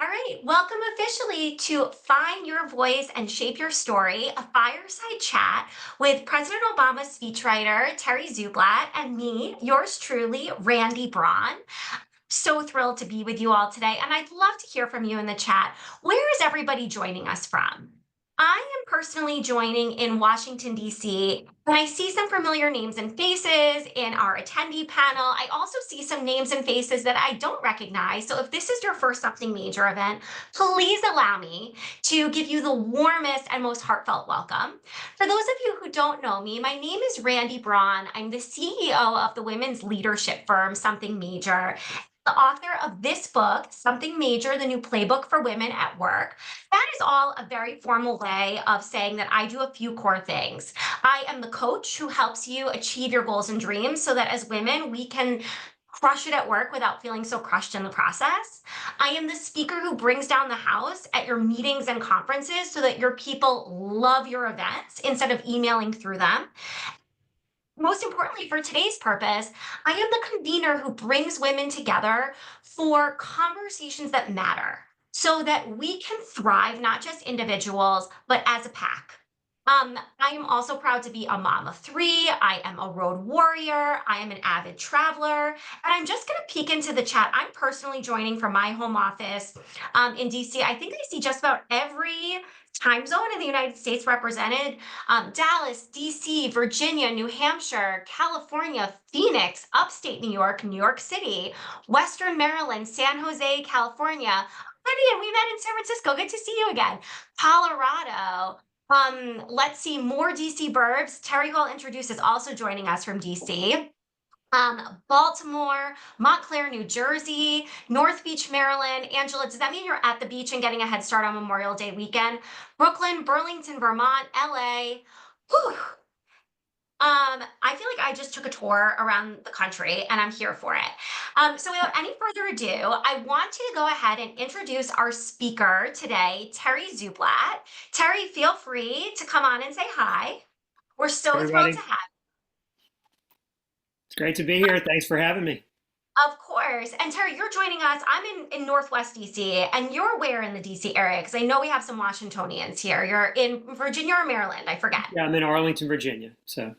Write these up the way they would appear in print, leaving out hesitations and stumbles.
All right, welcome officially to Find Your Voice and Shape Your Story, a fireside chat with President Obama's speechwriter, Terry Zublat, and me, yours truly, Randy Braun. So thrilled to be with you all today, and I'd love to hear from you in the chat. Where is everybody joining us from? I am personally joining in Washington, D.C., and I see some familiar names and faces in our attendee panel. I also see some names and faces that I don't recognize. So if this is your first Something Major event, please allow me to give you the warmest and most heartfelt welcome. For those of you who don't know me, my name is Randi Braun. I'm the CEO of the women's leadership firm, Something Major, the author of this book, Something Major, the new playbook for women at work. That is all a very formal way of saying that I do a few core things. I am the coach who helps you achieve your goals and dreams so that as women, we can crush it at work without feeling so crushed in the process. I am the speaker who brings down the house at your meetings and conferences so that your people love your events instead of emailing through them. Most importantly, for today's purpose, I am the convener who brings women together for conversations that matter so that we can thrive, not just individuals, but as a pack. I am also proud to be a mom of three. I am a road warrior. I am an avid traveler. And I'm just going to peek into the chat. I'm personally joining from my home office in DC. I think I see just about every time zone in the United States represented. Dallas, DC, Virginia, New Hampshire, California, Phoenix, upstate New York, New York City, Western Maryland, San Jose, California. And we met in San Francisco. Good to see you again. Colorado. Let's see more DC burbs. Terry Hall introduced is also joining us from DC. Baltimore, Montclair, New Jersey, North Beach, Maryland. Angela, does that mean you're at the beach and getting a head start on Memorial Day weekend? Brooklyn, Burlington, Vermont, LA. Whew. I feel like I just took a tour around the country and I'm here for it. So without any further ado, I want you to go ahead and introduce our speaker today, Terry Zublat. Terry, feel free to come on and say hi. We're so thrilled to Everybody, have it's great to be here. Thanks for having me. Of course. And Terry, you're joining us. I'm in Northwest DC, and you're where in the DC area? Because I know we have some Washingtonians here. You're in Virginia or Maryland, I forget. Yeah, I'm in Arlington, Virginia. So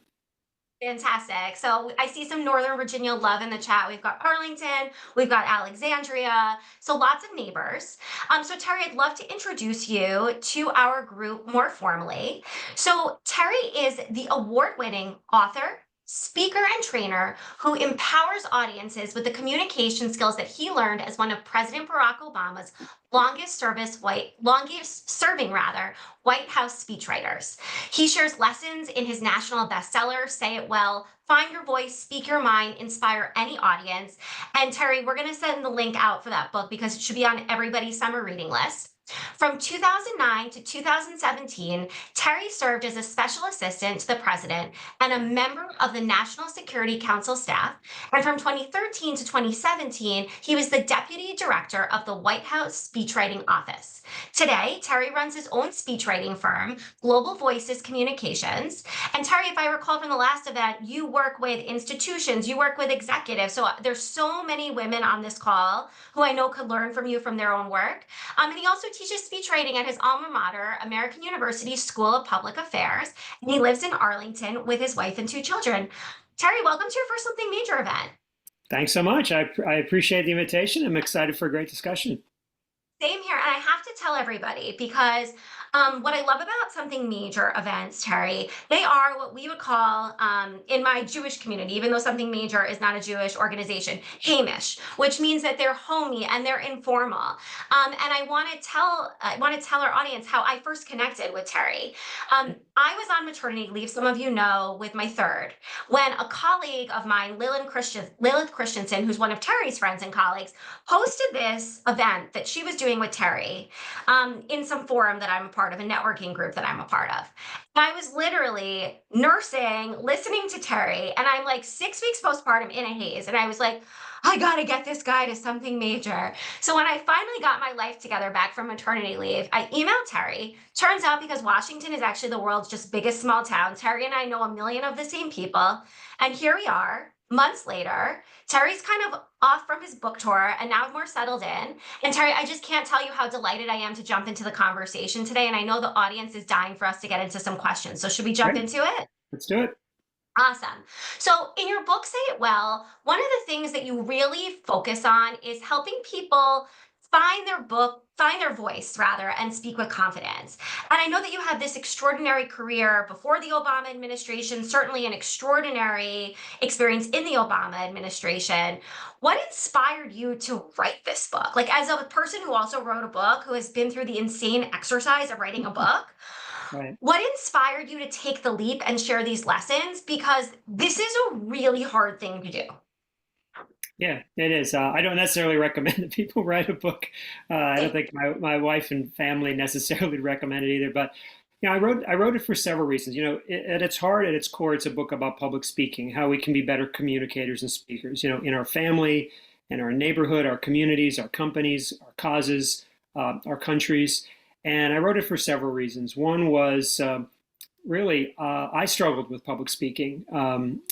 Fantastic. So I see some Northern Virginia love in the chat. We've got Arlington, we've got Alexandria, so lots of neighbors. So Terry, I'd love to introduce you to our group more formally. So Terry is the award-winning author, speaker, and trainer who empowers audiences with the communication skills that he learned as one of President Barack Obama's longest serving White House speechwriters. He shares lessons in his national bestseller, Say It Well, Find Your Voice, Speak Your Mind, Inspire Any Audience. And Terry, we're going to send the link out for that book because it should be on everybody's summer reading list. From 2009 to 2017, Terry served as a special assistant to the president and a member of the National Security Council staff. And from 2013 to 2017, he was the deputy director of the White House Speechwriting Office. Today, Terry runs his own speechwriting firm, Global Voices Communications. And Terry, if I recall from the last event, you work with institutions, you work with executives. So there's so many women on this call who I know could learn from you from their own work. And he also teaches speech writing at his alma mater, American University School of Public Affairs, and he lives in Arlington with his wife and two children. Terry, welcome to your first Something Major event. thanks so much. I appreciate the invitation. I'm excited for a great discussion. Same here. And I have to tell everybody because what I love about Something Major events, Terry, they are what we would call in my Jewish community, even though Something Major is not a Jewish organization, Hamish, which means that they're homey and they're informal. And I want to tell our audience how I first connected with Terry. I was on maternity leave, some of you know, with my third, when a colleague of mine, Lilith Christensen, who's one of Terry's friends and colleagues, hosted this event that she was doing with Terry in some forum that I'm a part of, a networking group that I'm a part of. I was literally nursing, listening to Terry, and I'm like 6 weeks postpartum in a haze. And I was like, I got to get this guy to Something Major. So when I finally got my life together back from maternity leave, I emailed Terry. Turns out because Washington is actually the world's just biggest small town, Terry and I know a million of the same people. And here we are. Months later, Terry's kind of off from his book tour and now more settled in. And Terry, I just can't tell you how delighted I am to jump into the conversation today. And I know the audience is dying for us to get into some questions. So should we jump Great. into it? Let's do it. Awesome. So, in your book, Say It Well, one of the things that you really focus on is helping people find their voice rather, and speak with confidence. And I know that you had this extraordinary career before the Obama administration, certainly an extraordinary experience in the Obama administration. What inspired you to write this book? Like, as a person who also wrote a book, who has been through the insane exercise of writing a book, Right. what inspired you to take the leap and share these lessons? Because this is a really hard thing to do. Yeah, it is. I don't necessarily recommend that people write a book. I don't think my wife and family necessarily recommend it either. But I wrote it for several reasons. At its heart, at its core, it's a book about public speaking, how we can be better communicators and speakers. In our family, in our neighborhood, our communities, our companies, our causes, our countries. And I wrote it for several reasons. One was really I struggled with public speaking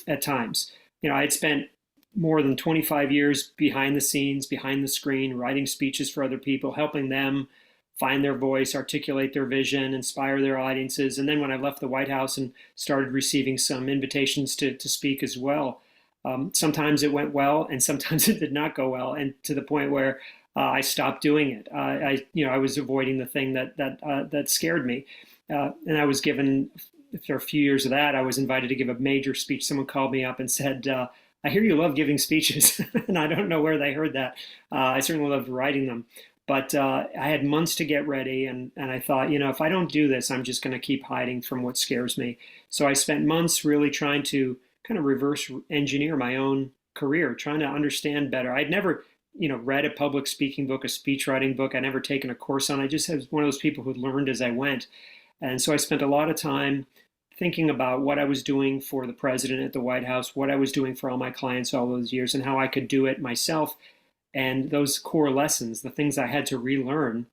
at times. I had spent more than 25 years behind the scenes, behind the screen, writing speeches for other people, helping them find their voice, articulate their vision, inspire their audiences. And then when I left the White House and started receiving some invitations to speak as well, sometimes it went well and sometimes it did not go well, and to the point where I stopped doing it. I was avoiding the thing that scared me, and I was given. After a few years of that, I was invited to give a major speech. Someone called me up and said, I hear you love giving speeches, and I don't know where they heard that. I certainly loved writing them. But I had months to get ready, and I thought, if I don't do this, I'm just going to keep hiding from what scares me. So I spent months really trying to kind of reverse engineer my own career, trying to understand better. I'd never, read a public speaking book, a speech writing book. I'd never taken a course on it. I just was one of those people who learned as I went. And so I spent a lot of time thinking about what I was doing for the president at the White House, what I was doing for all my clients all those years, and how I could do it myself. And those core lessons, the things I had to relearn,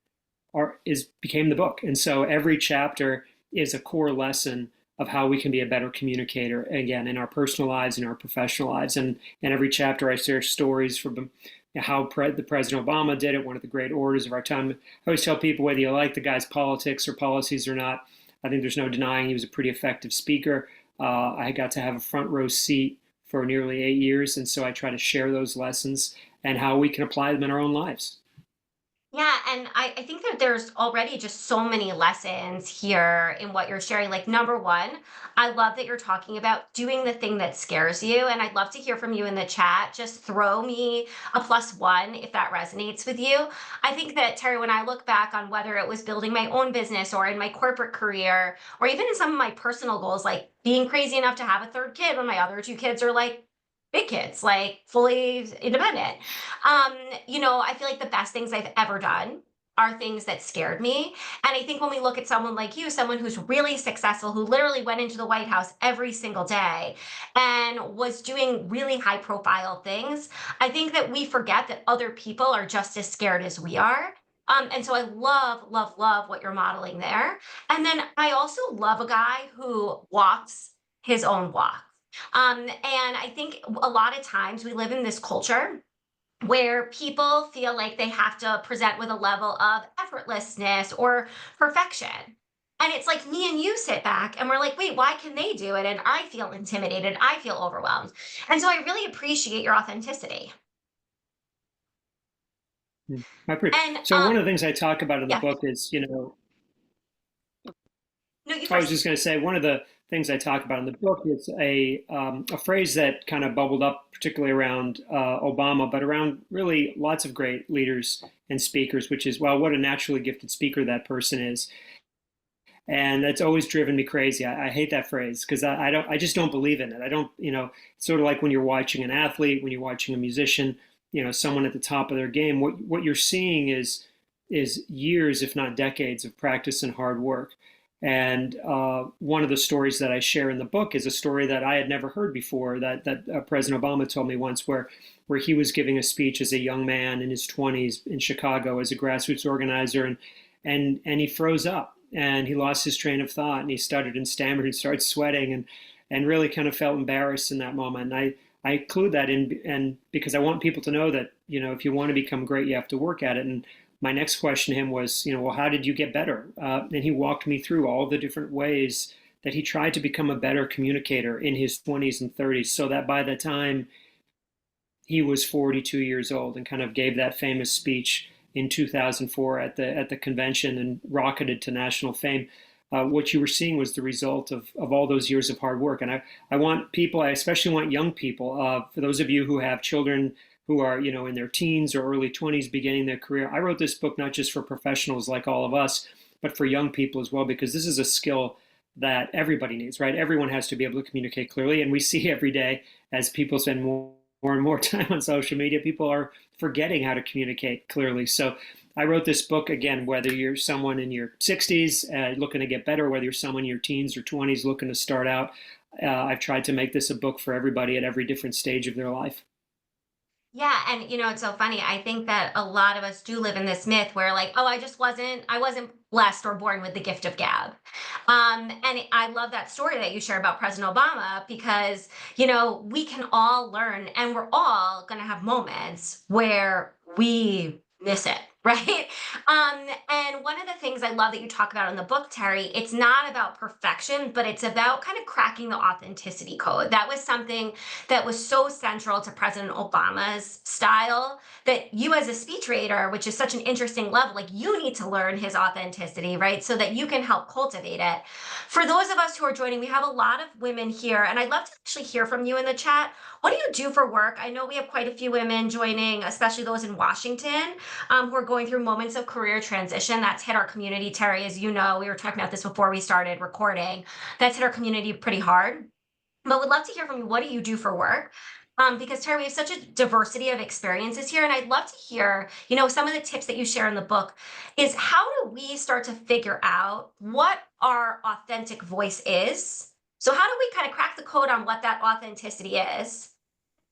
became the book. And so every chapter is a core lesson of how we can be a better communicator, again, in our personal lives, in our professional lives. And in every chapter, I share stories from how the President Obama did it, one of the great orators of our time. I always tell people, whether you like the guy's politics or policies or not, I think there's no denying he was a pretty effective speaker. I got to have a front row seat for nearly 8 years, and so I try to share those lessons and how we can apply them in our own lives. Yeah, and I think that there's already just so many lessons here in what you're sharing. Like, number one, I love that you're talking about doing the thing that scares you. And I'd love to hear from you in the chat. Just throw me a +1 if that resonates with you. I think that, Terry, when I look back on whether it was building my own business or in my corporate career, or even in some of my personal goals, like being crazy enough to have a third kid when my other two kids are like big kids, like fully independent. Um, I feel like the best things I've ever done are things that scared me. And I think when we look at someone like you, someone who's really successful, who literally went into the White House every single day and was doing really high profile things, I think that we forget that other people are just as scared as we are. And so I love, love, love what you're modeling there. And then I also love a guy who walks his own walk. And I think a lot of times we live in this culture where people feel like they have to present with a level of effortlessness or perfection. And it's like me and you sit back and we're like, wait, why can they do it? And I feel intimidated. I feel overwhelmed. And so I really appreciate your authenticity. And So one of the things I talk about in the yeah, book is, no, you I was first. just going to say, one of the things I talk about in the book is a phrase that kind of bubbled up, particularly around Obama, but around really lots of great leaders and speakers, which is, well, what a naturally gifted speaker that person is. And that's always driven me crazy. I hate that phrase because I just don't believe in it. I don't, it's sort of like when you're watching an athlete, when you're watching a musician, someone at the top of their game. What you're seeing is years, if not decades, of practice and hard work. And one of the stories that I share in the book is a story that I had never heard before, that President Obama told me once, where he was giving a speech as a young man in his 20s in Chicago as a grassroots organizer, and he froze up and he lost his train of thought and he stuttered and stammered and started sweating and really kind of felt embarrassed in that moment. And I include that in, and because I want people to know that, if you want to become great, you have to work at it. And my next question to him was, well, how did you get better? And he walked me through all the different ways that he tried to become a better communicator in his 20s and 30s, so that by the time he was 42 years old and kind of gave that famous speech in 2004 at the convention and rocketed to national fame. What you were seeing was the result of all those years of hard work. And I want people, I especially want young people, for those of you who have children who are, in their teens or early 20s beginning their career. I wrote this book not just for professionals like all of us, but for young people as well, because this is a skill that everybody needs, right? Everyone has to be able to communicate clearly. And we see every day as people spend more and more time on social media, people are forgetting how to communicate clearly. So I wrote this book, again, whether you're someone in your 60s looking to get better, whether you're someone in your teens or 20s looking to start out. I've tried to make this a book for everybody at every different stage of their life. Yeah, and it's so funny. I think that a lot of us do live in this myth where like, oh, I wasn't blessed or born with the gift of gab. And I love that story that you share about President Obama because, we can all learn and we're all going to have moments where we miss it. Right. And one of the things I love that you talk about in the book, Terry, it's not about perfection, but it's about kind of cracking the authenticity code. That was something that was so central to President Obama's style that you as a speechwriter, which is such an interesting level, like you need to learn his authenticity, right? So that you can help cultivate it. For those of us who are joining, we have a lot of women here, and I'd love to actually hear from you in the chat. What do you do for work? I know we have quite a few women joining, especially those in Washington, who are going through moments of career transition. That's hit our community, Terry, as you know, we were talking about this before we started recording. That's hit our community pretty hard. But would love to hear from you. What do you do for work? Because Terry, we have such a diversity of experiences here, and I'd love to hear, some of the tips that you share in the book. Is how do we start to figure out what our authentic voice is? So how do we kind of crack the code on what that authenticity is?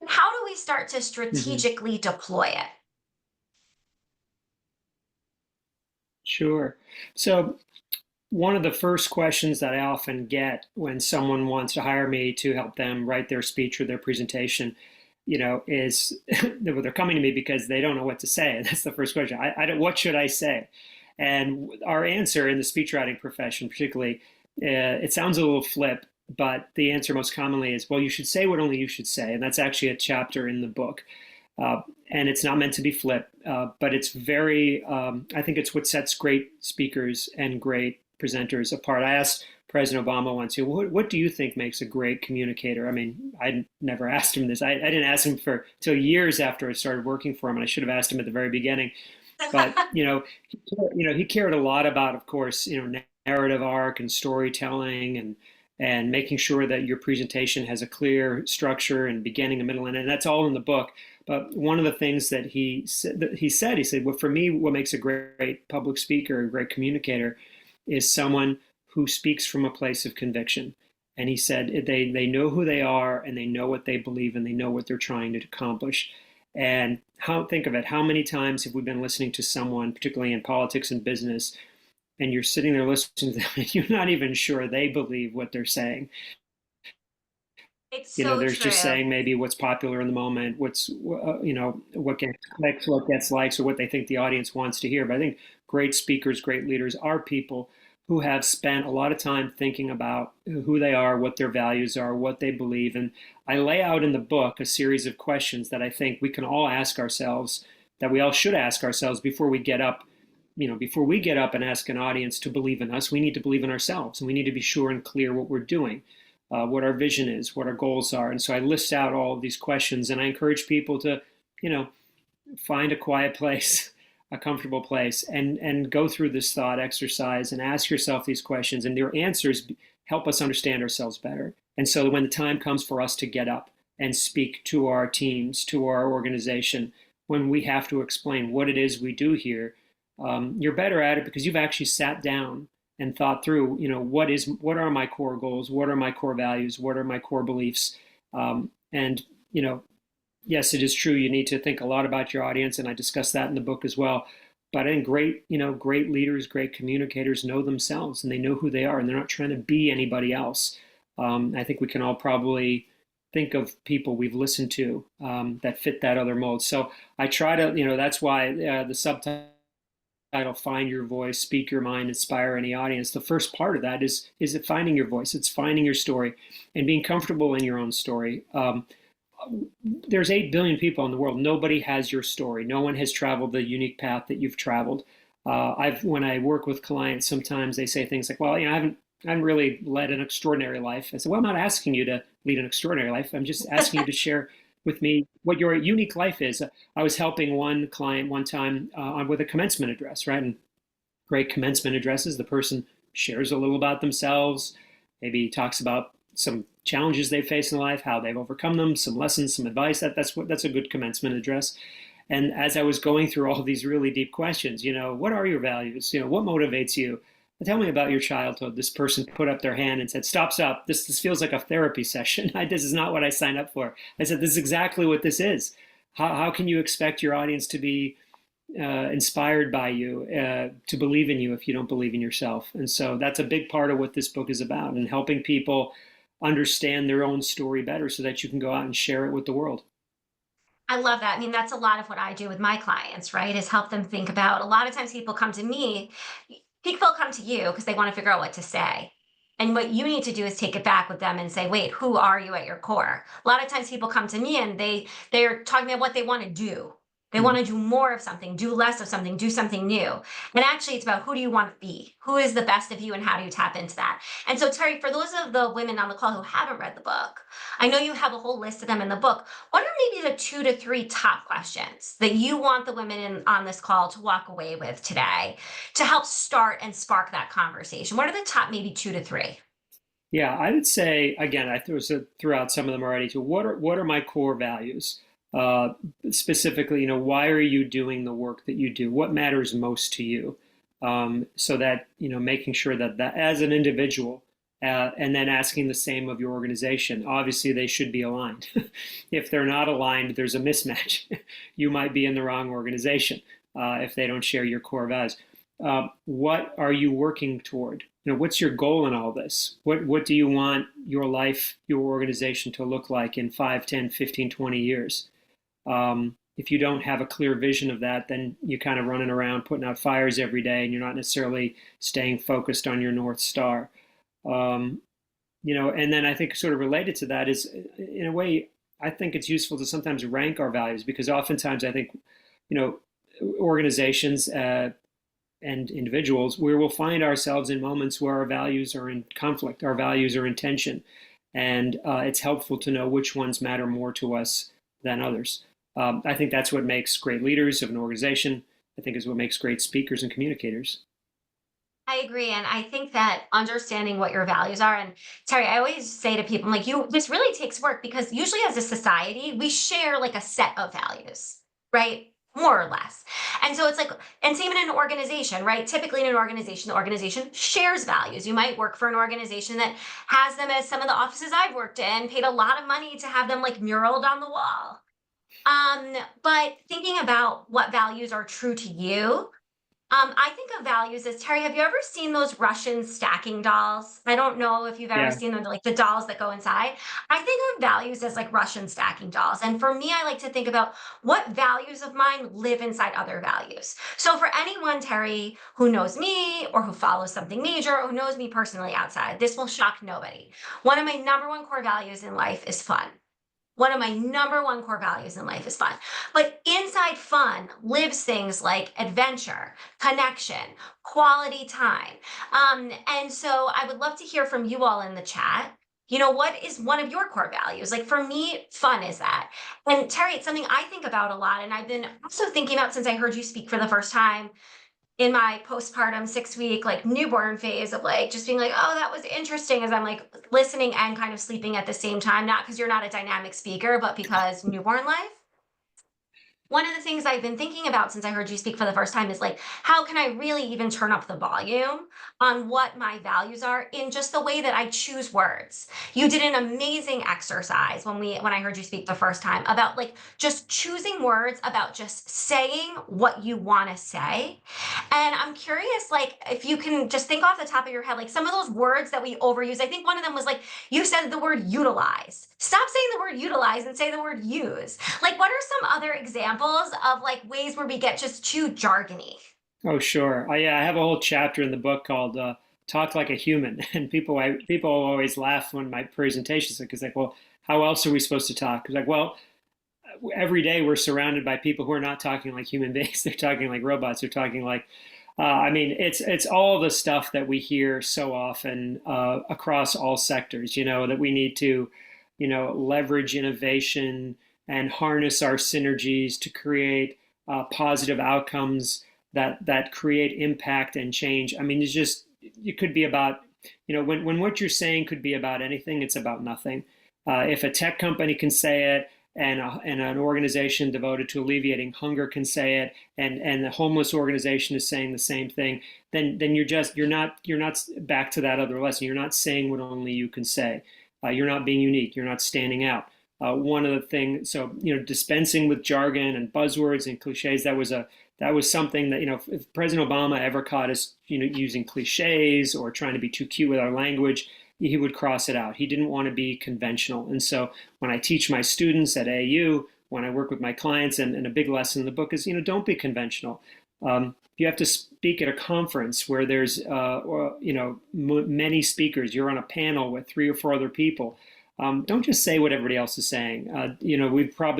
And how do we start to Mm-hmm. strategically deploy it? Sure. So one of the first questions that I often get when someone wants to hire me to help them write their speech or their presentation, is they're coming to me because they don't know what to say. That's the first question. I don't, what should I say? And our answer in the speech writing profession, particularly, it sounds a little flip, but the answer most commonly is, well, you should say what only you should say. And that's actually a chapter in the book. Uh, and it's not meant to be flip, but it's very, I think it's what sets great speakers and great presenters apart. I asked President Obama once, what do you think makes a great communicator? I mean, I never asked him this. I didn't ask him for till years after I started working for him, and I should have asked him at the very beginning. But he cared a lot about, of course, narrative arc and storytelling and making sure that your presentation has a clear structure and beginning, a middle, and end. And that's all in the book. But one of the things that he said, well, for me, what makes a great public speaker, a great communicator, is someone who speaks from a place of conviction. And he said they know who they are and they know what they believe and they know what they're trying to accomplish. And think of it, how many times have we been listening to someone, particularly in politics and business, and you're sitting there listening to them and you're not even sure they believe what they're saying. It's so There's just true. saying maybe what's popular in the moment, what gets clicks, what gets likes, or what they think the audience wants to hear. But I think great speakers, great leaders are people who have spent a lot of time thinking about who they are, what their values are, what they believe. And I lay out in the book a series of questions that I think we can all ask ourselves, that we all should ask ourselves before we get up. Before we get up and ask an audience to believe in us, we need to believe in ourselves, and we need to be sure and clear what we're doing, what our vision is, what our goals are. And so I list out all of these questions, and I encourage people to, you know, find a quiet place, a comfortable place, and go through this thought exercise and ask yourself these questions. And their answers help us understand ourselves better. And so when the time comes for us to get up and speak to our teams, to our organization, when we have to explain what it is we do here, you're better at it because you've actually sat down and thought through, what are my core goals, what are my core values, what are my core beliefs, and yes, it is true. You need to think a lot about your audience, and I discuss that in the book as well. But I think great leaders, great communicators know themselves, and they know who they are, and they're not trying to be anybody else. I think we can all probably think of people we've listened to that fit that other mold. So I try to, that's why the subtitle "Find Your Voice, Speak Your Mind, Inspire Any Audience." The first part of that is it finding your voice. It's finding your story and being comfortable in your own story. There's 8 billion people in the world. Nobody has your story. No one has traveled the unique path that you've traveled. When I work with clients, sometimes they say things like, "Well, I haven't really led an extraordinary life." I said, "Well, I'm not asking you to lead an extraordinary life. I'm just asking you to share with me what your unique life is." I was helping one client one time with a commencement address, right? And great commencement addresses, the person shares a little about themselves, maybe talks about some challenges they face in life, how they've overcome them, some lessons, some advice. That's a good commencement address. And as I was going through all these really deep questions, what are your values? What motivates you? Tell me about your childhood. This person put up their hand and said, "Stop, stop. This feels like a therapy session. This is not what I signed up for." I said, "This is exactly what this is. How can you expect your audience to be inspired by you, to believe in you if you don't believe in yourself?" And so that's a big part of what this book is about, and helping people understand their own story better so that you can go out and share it with the world. I love that. I mean, that's a lot of what I do with my clients, right? Is help them think about, a lot of times people come to me, people come to you because they want to figure out what to say. And what you need to do is take it back with them and say, wait, who are you at your core? A lot of times people come to me and they're talking about what they want to do. They want Mhm. to do more of something, do less of something, do something new. And actually it's about, who do you want to be? Who is the best of you and how do you tap into that? And so Terry, for those of the women on the call who haven't read the book, I know you have a whole list of them in the book. What are maybe the 2 to 3 top questions that you want the women on this call to walk away with today to help start and spark that conversation? What are the top maybe 2 to 3? Yeah, I would say again, threw out some of them already too. What are my core values? Uh, Specifically, why are you doing the work that you do? What matters most to you? So that making sure that as an individual, and then asking the same of your organization. Obviously, they should be aligned. If they're not aligned, there's a mismatch. You might be in the wrong organization if they don't share your core values. What are you working toward? What's your goal in all this? What do you want your life, your organization to look like in 5, 10, 15, 20 years? If you don't have a clear vision of that, then you're kind of running around putting out fires every day and you're not necessarily staying focused on your North Star. Um, and then I think sort of related to that is, in a way, I think it's useful to sometimes rank our values, because oftentimes I think, you know, organizations and individuals, where we'll find ourselves in moments where our values are in conflict, our values are in tension, and it's helpful to know which ones matter more to us than others. I think that's what makes great leaders of an organization. I think is what makes great speakers and communicators. I agree. And I think that understanding what your values are, and Terry, I always say to people, I'm like, this really takes work because usually as a society, we share like a set of values, right? More or less. And so it's like, and same in an organization, right? Typically in an organization, the organization shares values. You might work for an organization that has them, as some of the offices I've worked in, paid a lot of money to have them like muraled on the wall. But thinking about what values are true to you, I think of values as, Terry, have you ever seen those Russian stacking dolls? I don't know if you've ever Yeah, seen them, like the dolls that go inside. I think of values as like Russian stacking dolls. And for me, I like to think about what values of mine live inside other values. So for anyone, Terry, who knows me or who follows something major or who knows me personally outside, this will shock nobody. One of my number one core values in life is fun. One of my number one core values in life is fun. But inside fun lives things like adventure, connection, quality time. And so I would love to hear from you all in the chat. What is one of your core values? Like for me, fun is that. And Terry, it's something I think about a lot. And I've been also thinking about since I heard you speak for the first time in my postpartum 6 week like newborn phase of like just being like, oh, that was interesting, as I'm like listening and kind of sleeping at the same time, not because you're not a dynamic speaker, but because newborn life. one of the things I've been thinking about since I heard you speak for the first time is like, how can I really even turn up the volume on what my values are in just the way that I choose words? You did an amazing exercise when I heard you speak the first time about like just choosing words, about just saying what you want to say. And I'm curious, like, if you can just think off the top of your head, like some of those words that we overuse. I think one of them was like, you said the word utilize. Stop saying the word utilize and say the word use. Like, what are some other examples of like ways where we get just too jargony? Oh, sure. Yeah, I have a whole chapter in the book called "Talk Like a Human," and people always laugh when my presentations because like, well, how else are we supposed to talk? It's like, well, every day we're surrounded by people who are not talking like human beings. They're talking like robots. They're talking like, I mean, it's all the stuff that we hear so often across all sectors. That we need to, leverage innovation and harness our synergies to create positive outcomes that create impact and change. I mean, it could be about, when what you're saying could be about anything, it's about nothing. If a tech company can say it, and an organization devoted to alleviating hunger can say it, and the homeless organization is saying the same thing, then you're not back to that other lesson. You're not saying what only you can say. You're not being unique. You're not standing out. One of the things, so dispensing with jargon and buzzwords and cliches, that was something that if President Obama ever caught us using cliches or trying to be too cute with our language, he would cross it out. He didn't want to be conventional. And so when I teach my students at AU, when I work with my clients, and a big lesson in the book is, don't be conventional. You have to speak at a conference where there's, many speakers. You're on a panel with 3 or 4 other people. Don't just say what everybody else is saying.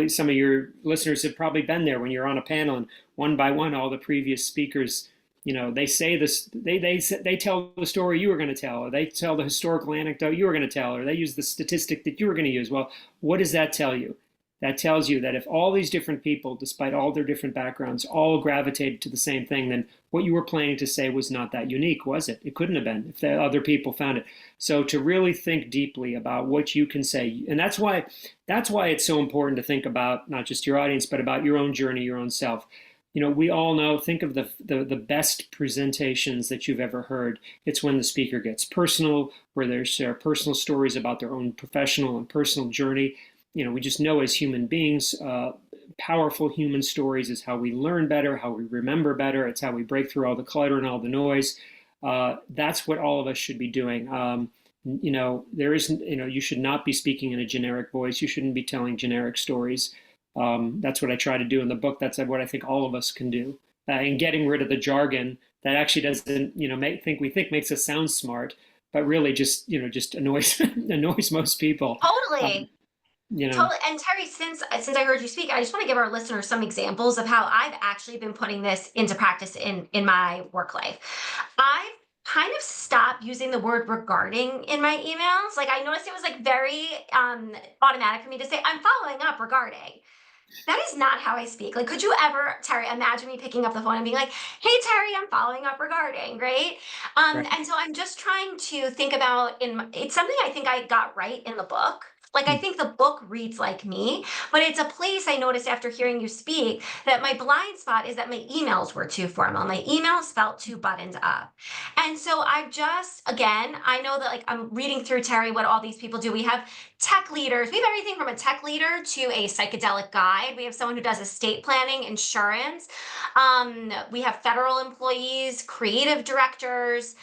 Some of your listeners have probably been there when you're on a panel and one by one, all the previous speakers, they say this, they tell the story you were going to tell, or they tell the historical anecdote you were going to tell, or they use the statistic that you were going to use. Well, what does that tell you? That tells you that if all these different people, despite all their different backgrounds, all gravitated to the same thing, then what you were planning to say was not that unique, was it? It couldn't have been if the other people found it. So to really think deeply about what you can say, and that's why it's so important to think about not just your audience, but about your own journey, your own self. We all know, think of the best presentations that you've ever heard. It's when the speaker gets personal, where they share personal stories about their own professional and personal journey. We just know as human beings, powerful human stories is how we learn better, how we remember better. It's how we break through all the clutter and all the noise. That's what all of us should be doing. There isn't, you should not be speaking in a generic voice. You shouldn't be telling generic stories. That's what I try to do in the book. That's what I think all of us can do. And getting rid of the jargon that actually doesn't, we think makes us sound smart, but really just annoys annoys most people. Um, Totally. you know, Totally. And Terry, since I heard you speak, I just want to give our listeners some examples of how I've actually been putting this into practice in my work life. I've kind of stopped using the word regarding in my emails. Like I noticed it was like very automatic for me to say, I'm following up regarding. That is not how I speak. Like, could you ever, Terry, imagine me picking up the phone and being like, "Hey, Terry, I'm following up regarding," right? right. And so I'm just trying to think about it's something I think I got right in the book. Like, I think the book reads like me, but it's a place I noticed after hearing you speak that my blind spot is that my emails were too formal. My emails felt too buttoned up. And so I've just, again, I know that like I'm reading through Terry, what all these people do. We have tech leaders. We have everything from a tech leader to a psychedelic guide. We have someone who does estate planning, insurance. We have federal employees, creative directors,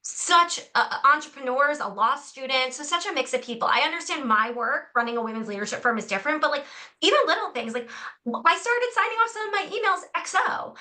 such entrepreneurs, a law student. So such a mix of people. I understand my work running a women's leadership firm is different, but like even little things like I started signing off some of my emails XO.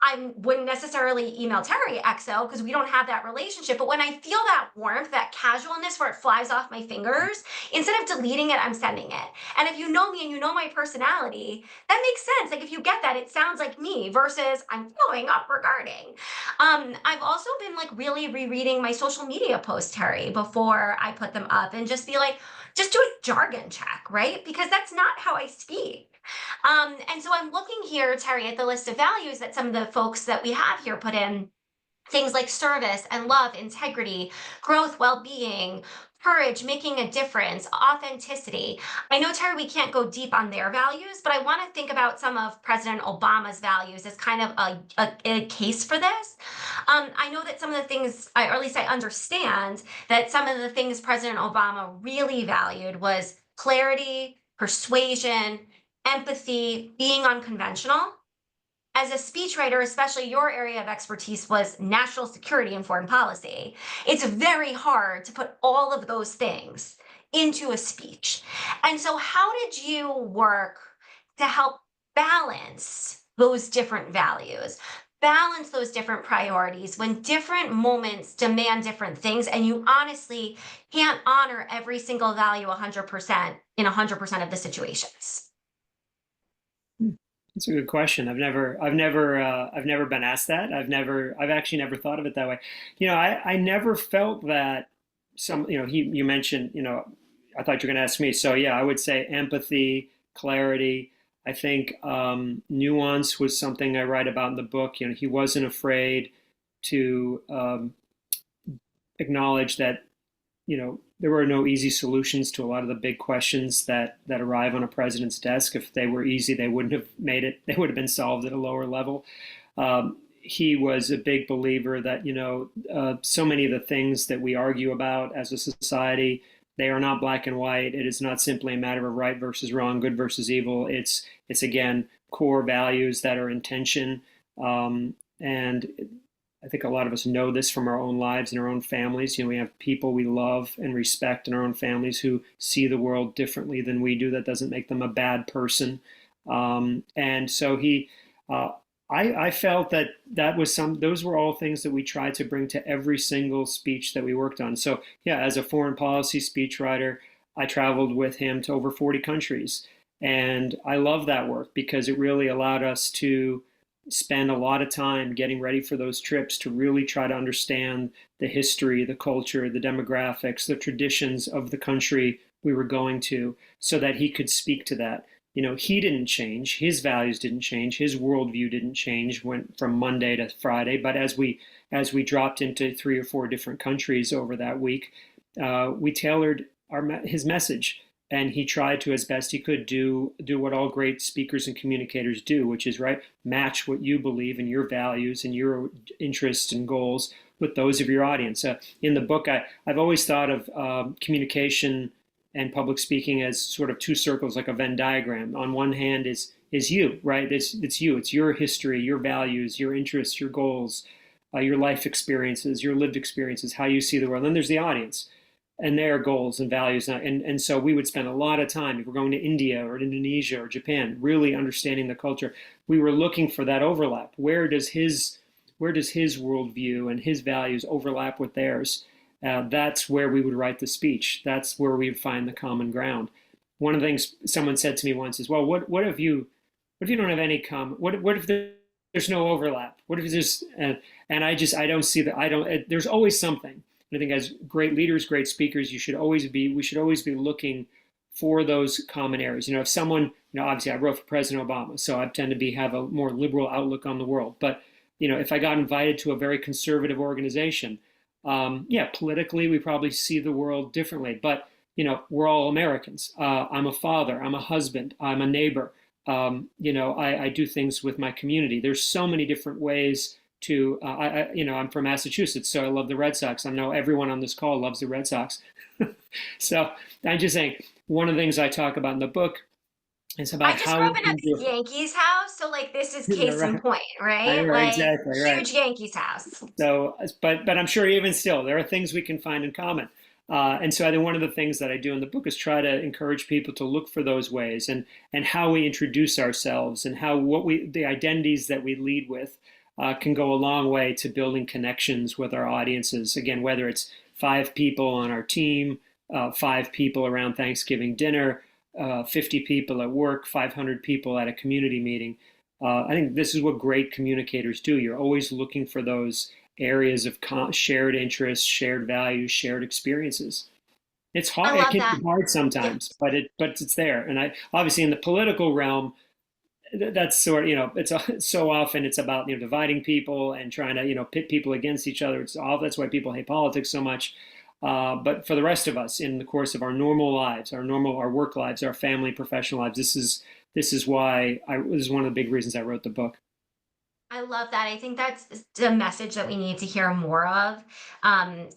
I wouldn't necessarily email Terry XO because we don't have that relationship. But when I feel that warmth, that casualness where it flies off my fingers, instead of deleting it, I'm sending it. And if you know me and you know my personality, that makes sense. Like if you get that, it sounds like me versus I'm following up regarding. I've also been like really rereading my social media posts, Terry, before I put them up and just be like, just do a jargon check, right? Because that's not how I speak. And so I'm looking here, Terry, at the list of values that some of the folks that we have here put in things like service and love, integrity, growth, well being, courage, making a difference, authenticity. I know, Terry, we can't go deep on their values, but I want to think about some of President Obama's values as kind of a case for this. I know that some of the things, or at least I understand that some of the things President Obama really valued was clarity, persuasion, empathy, being unconventional. As a speechwriter, especially your area of expertise was national security and foreign policy, it's very hard to put all of those things into a speech. And so, how did you work to help balance those different values? Balance those different priorities when different moments demand different things, and you honestly can't honor every single value 100% in 100% of the situations. That's a good question. I've never been asked that. I've actually never thought of it that way. I never felt that you mentioned, I thought you were going to ask me. So yeah, I would say empathy, clarity. I think nuance was something I write about in the book. He wasn't afraid to acknowledge that there were no easy solutions to a lot of the big questions that arrive on a president's desk. If they were easy, they wouldn't have made it. They would have been solved at a lower level. He was a big believer that so many of the things that we argue about as a society, they are not black and white. It is not simply a matter of right versus wrong, good versus evil. It's again core values that are in tension. And I think a lot of us know this from our own lives and our own families. We have people we love and respect in our own families who see the world differently than we do. That doesn't make them a bad person. And so I felt that was those were all things that we tried to bring to every single speech that we worked on. So yeah, as a foreign policy speechwriter, I traveled with him to over 40 countries. And I love that work because it really allowed us to spend a lot of time getting ready for those trips to really try to understand the history, the culture, the demographics, the traditions of the country we were going to, so that he could speak to that. He didn't change, his values didn't change, his worldview didn't change, went from Monday to Friday. But as we dropped into 3 or 4 different countries over that week, we tailored his message. And he tried to, as best he could, do what all great speakers and communicators do, which is match what you believe and your values and your interests and goals with those of your audience. In the book, I've always thought of communication and public speaking as sort of 2 circles, like a Venn diagram. On one hand is you, right? It's you. It's your history, your values, your interests, your goals, your life experiences, your lived experiences, how you see the world. And then there's the audience and their goals and values. And so we would spend a lot of time, if we're going to India or Indonesia or Japan, really understanding the culture. We were looking for that overlap. Where does his worldview and his values overlap with theirs? That's where we would write the speech. That's where we would find the common ground. One of the things someone said to me once is, well, what if you don't have any common, what if there's no overlap? What if there's, and I don't see that. There's always something. I think as great leaders, great speakers, we should always be looking for those common areas. If someone, obviously I wrote for President Obama, so I tend to have a more liberal outlook on the world. But, if I got invited to a very conservative organization, politically, we probably see the world differently. But, we're all Americans. I'm a father, I'm a husband, I'm a neighbor. I do things with my community. There's so many different ways to, I'm from Massachusetts, so I love the Red Sox. I know everyone on this call loves the Red Sox. So I'm just saying, one of the things I talk about in the book is about I just how grew we up in can a do. big Yankees house, so this is Yeah, case in right. point, right? Right, exactly, right. Huge Yankees house. So, but I'm sure even still, there are things we can find in common. And so I think one of the things that I do in the book is try to encourage people to look for those ways and how we introduce ourselves and the identities that we lead with can go a long way to building connections with our audiences. Again, whether it's 5 people on our team, 5 people around Thanksgiving dinner, 50 people at work, 500 people at a community meeting. I think this is what great communicators do. You're always looking for those areas of shared interests, shared values, shared experiences. It's I hard. It love can that. be hard Yeah. sometimes, but it's there. And I obviously in the political realm, that's sort of, it's so often it's about dividing people and trying to pit people against each other. That's why people hate politics so much. But for the rest of us, in the course of our normal lives, our work lives, our family, professional lives, this is why this is one of the big reasons I wrote the book. I love that. I think that's the message that we need to hear more of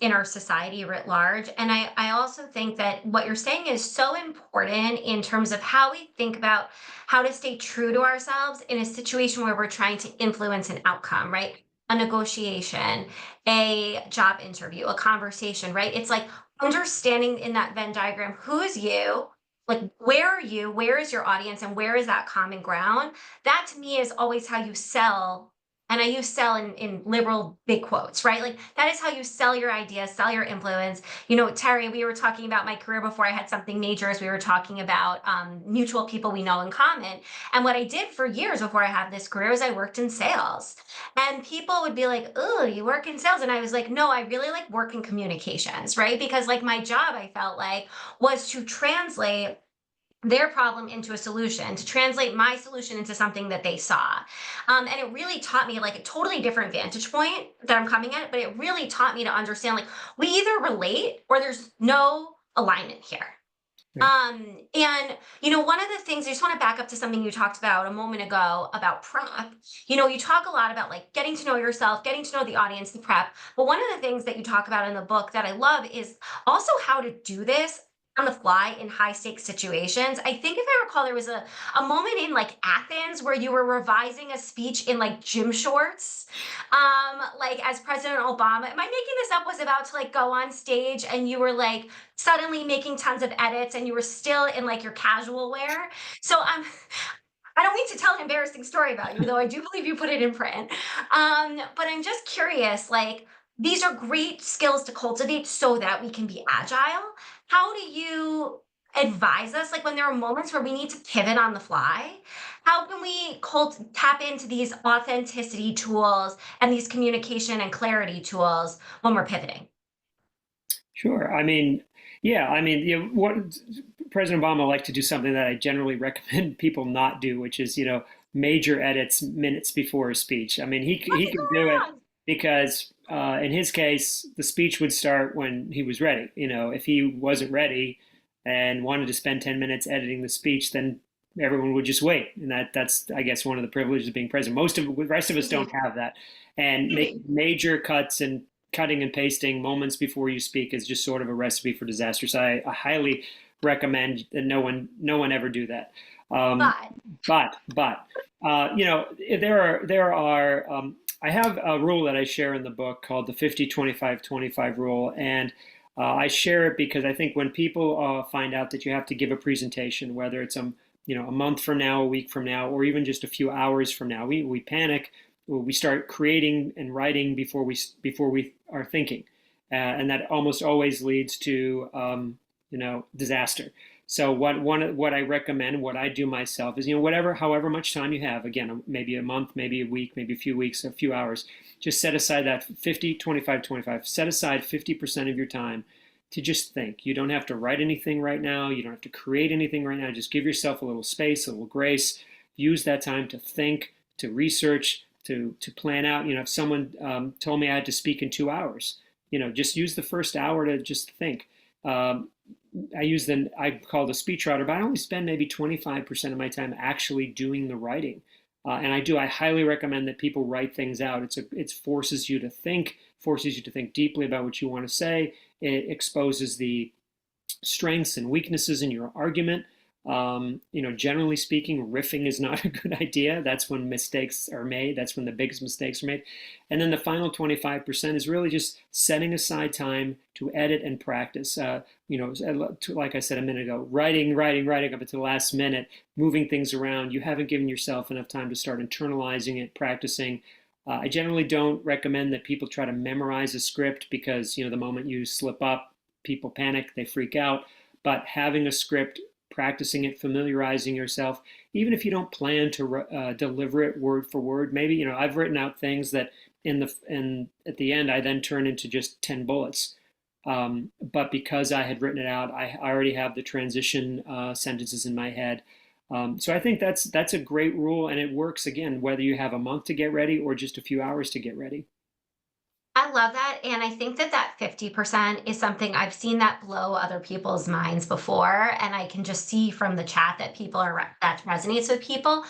in our society writ large. And I also think that what you're saying is so important in terms of how we think about how to stay true to ourselves in a situation where we're trying to influence an outcome, right? A negotiation, a job interview, a conversation, right? It's like understanding in that Venn diagram who's you, like where are you, where is your audience, and where is that common ground? That to me is always how you sell. And I use sell in liberal big quotes, right? Like that is how you sell your ideas, sell your influence. You know, Terry, we were talking about my career before I had something major, as we were talking about mutual people we know in common. And what I did for years before I had this career is I worked in sales. And people would be like, oh, you work in sales. And I was like, no, I really like work in communications, right? Because like my job, I felt like, was to translate their problem into a solution, to translate my solution into something that they saw. And it really taught me like a totally different vantage point that I'm coming at it, but it really taught me to understand like we either relate or there's no alignment here. Right. And you know, one of the things I just want to back up to something you talked about a moment ago about prep. You know, you talk a lot about like getting to know yourself, getting to know the audience, the prep. But one of the things that you talk about in the book that I love is also how to do this on the fly in high stakes situations. I think if I recall, there was a moment in like Athens where you were revising a speech in like gym shorts. Like as President Obama, am I making this up, was about to like go on stage and you were like suddenly making tons of edits and you were still in like your casual wear. So I don't mean to tell an embarrassing story about you, though I do believe you put it in print. But I'm just curious, like these are great skills to cultivate so that we can be agile. How do you advise us, like when there are moments where we need to pivot on the fly? How can we tap into these authenticity tools and these communication and clarity tools when we're pivoting? Sure. I mean, yeah, I mean, what President Obama liked to do something that I generally recommend people not do, which is, major edits minutes before a speech. I mean, he Nothing could do it wrong. because in his case, the speech would start when he was ready. If he wasn't ready and wanted to spend 10 minutes editing the speech, then everyone would just wait. And that's, I guess, one of the privileges of being president. Most of the rest of us don't Easy, have that. And easy. making major cuts and cutting and pasting moments before you speak is just sort of a recipe for disaster. So I highly recommend that no one ever do that. Um, But but I have a rule that I share in the book called the 50-25-25 rule, and I share it because I think when people find out that you have to give a presentation, whether it's a month from now, a week from now, or even just a few hours from now, we panic. We start creating and writing before we are thinking, and that almost always leads to disaster. So what I recommend, what I do myself is, however much time you have, again, maybe a month, maybe a week, maybe a few weeks, a few hours, just set aside that 50-25-25. Set aside 50% of your time to just think. You don't have to write anything right now. You don't have to create anything right now. Just give yourself a little space, a little grace. Use that time to think, to research, to plan out. If someone told me I had to speak in 2 hours, just use the first hour to just think. Um, I call the speech writer, but I only spend maybe 25% of my time actually doing the writing. And I highly recommend that people write things out. It forces you to think, forces you to think deeply about what you want to say. It exposes the strengths and weaknesses in your argument. Generally speaking, riffing is not a good idea. That's when mistakes are made. That's when the biggest mistakes are made. And then the final 25% is really just setting aside time to edit and practice. Like I said a minute ago, writing up until the last minute, moving things around. You haven't given yourself enough time to start internalizing it, practicing. I generally don't recommend that people try to memorize a script because, the moment you slip up, people panic, they freak out. But having a script, practicing it, familiarizing yourself, even if you don't plan to deliver it word for word. Maybe, I've written out things that at the end I then turn into just 10 bullets. But because I had written it out, I already have the transition sentences in my head. So I think that's a great rule, and it works again whether you have a month to get ready or just a few hours to get ready. I love that, and I think that that 50% is something I've seen that blow other people's minds before, and I can just see from the chat that people are that resonates with people.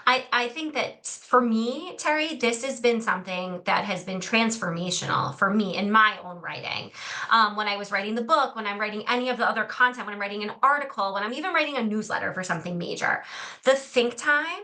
I think that for me, Terry, this has been something that has been transformational for me in my own writing. When I was writing the book, when I'm writing any of the other content, when I'm writing an article, when I'm even writing a newsletter for something major, the think time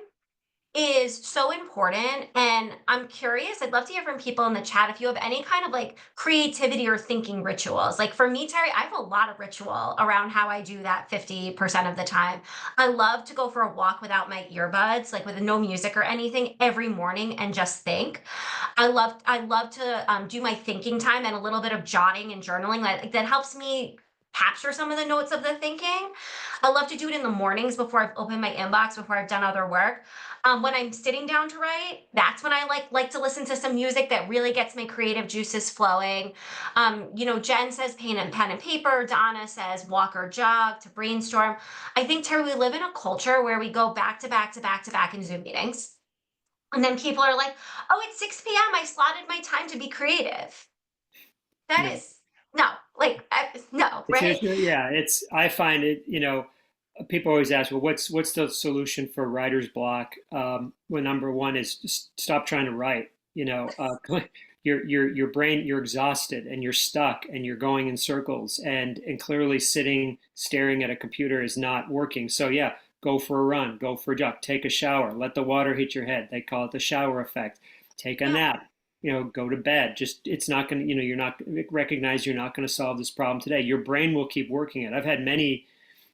is so important, and I'm curious, I'd love to hear from people in the chat if you have any kind of like creativity or thinking rituals. Like for me, Terry, I have a lot of ritual around how I do that 50% of the time. I love to go for a walk without my earbuds, like with no music or anything every morning and just think. I love to do my thinking time and a little bit of jotting and journaling that helps me capture some of the notes of the thinking. I love to do it in the mornings before I've opened my inbox, before I've done other work. When I'm sitting down to write, that's when I like to listen to some music that really gets my creative juices flowing. Jen says pen and paper. Donna says walk or jog to brainstorm. I think, Terry, we live in a culture where we go back to back to back to back in Zoom meetings. And then people are like, oh, it's 6 p.m. I slotted my time to be creative. That No. is no, like, no, right? Yeah, I find it, people always ask, well, what's the solution for writer's block? Well, number one is just stop trying to write. Your brain, you're exhausted and you're stuck and you're going in circles, and clearly sitting staring at a computer is not working. So yeah, go for a run, go for a jog, take a shower, let the water hit your head. They call it the shower effect. Take a Yeah, nap, go to bed. Just it's not going to, you're not recognize you're not going to solve this problem today. Your brain will keep working it. I've had many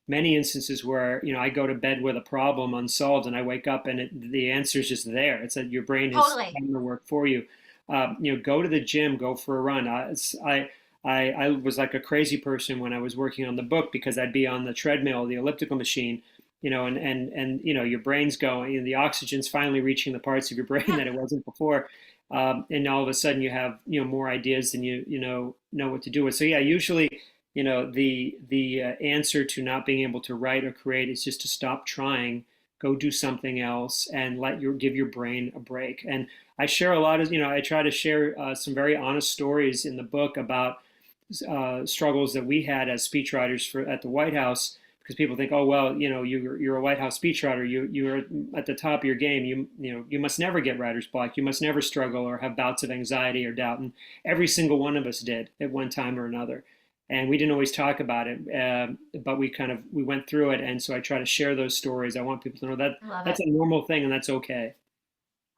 instances where I go to bed with a problem unsolved and I wake up and the answer is just there. It's that your brain has totally. done the work for you. Go to the gym, go for a run. I was like a crazy person when I was working on the book because I'd be on the treadmill, the elliptical machine, and your brain's going, and the oxygen's finally reaching the parts of your brain Yeah. that it wasn't before. And all of a sudden you have more ideas than you know what to do with. So yeah, usually the answer to not being able to write or create is just to stop trying, go do something else, and give your brain a break. And I share a lot of I try to share some very honest stories in the book about struggles that we had as speechwriters at the White House, because people think, oh well, you're a White House speechwriter, you're at the top of your game, you must never get writer's block, you must never struggle or have bouts of anxiety or doubt, and every single one of us did at one time or another. And we didn't always talk about it, but we went through it, and so I try to share those stories. I want people to know that I love that's it. a normal thing and that's okay.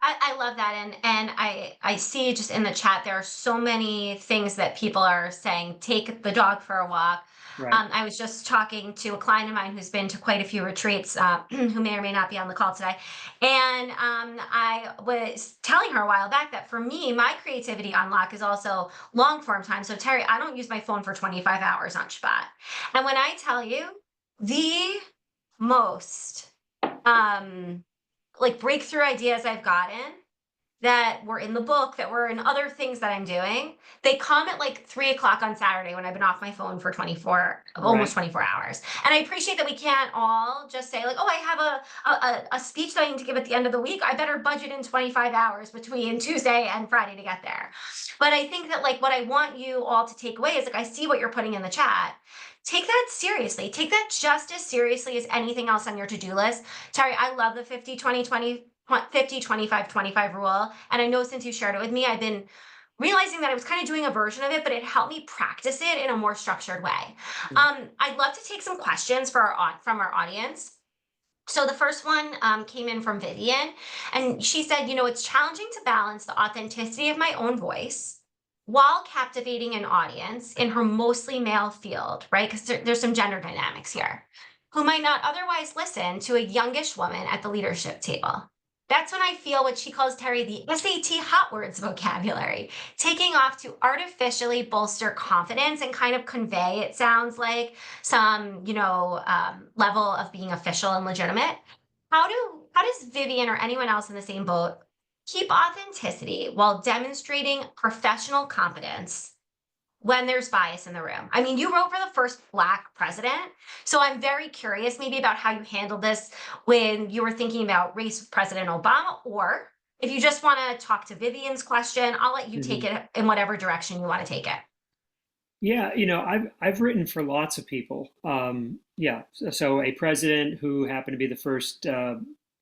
I love that, and I see just in the chat there are so many things that people are saying. Take the dog for a walk. Right. I was just talking to a client of mine who's been to quite a few retreats, who may or may not be on the call today, and I was telling her a while back that for me, my creativity unlock is also long form time. So Terry, I don't use my phone for 25 hours on Shabbat, and when I tell you the most um like breakthrough ideas I've gotten that were in the book, that were in other things that I'm doing, they come at like 3 o'clock on Saturday when I've been off my phone for 24, almost Right. 24 hours. And I appreciate that we can't all just say, like, oh, I have a speech that I need to give at the end of the week. I better budget in 25 hours between Tuesday and Friday to get there. But I think that, like, what I want you all to take away is like, I see what you're putting in the chat. Take that seriously. Take that just as seriously as anything else on your to do list. Terry, I love the 50-20-20 50-25-25 rule. And I know since you shared it with me, I've been realizing that I was kind of doing a version of it, but it helped me practice it in a more structured way. I'd love to take some questions from our audience. So the first one came in from Vivian, and she said, it's challenging to balance the authenticity of my own voice while captivating an audience in her mostly male field, right? Because there's some gender dynamics here, who might not otherwise listen to a youngish woman at the leadership table. That's when I feel what she calls, Terry, the SAT hot words vocabulary, taking off to artificially bolster confidence and kind of convey, it sounds like, some level of being official and legitimate. How does Vivian or anyone else in the same boat keep authenticity while demonstrating professional competence when there's bias in the room? I mean, you wrote for the first Black president, so I'm very curious maybe about how you handled this when you were thinking about race with President Obama, or if you just want to talk to Vivian's question, I'll let you take Mhm. it in whatever direction you want to take it. Yeah, I've written for lots of people. Yeah, so a president who happened to be the first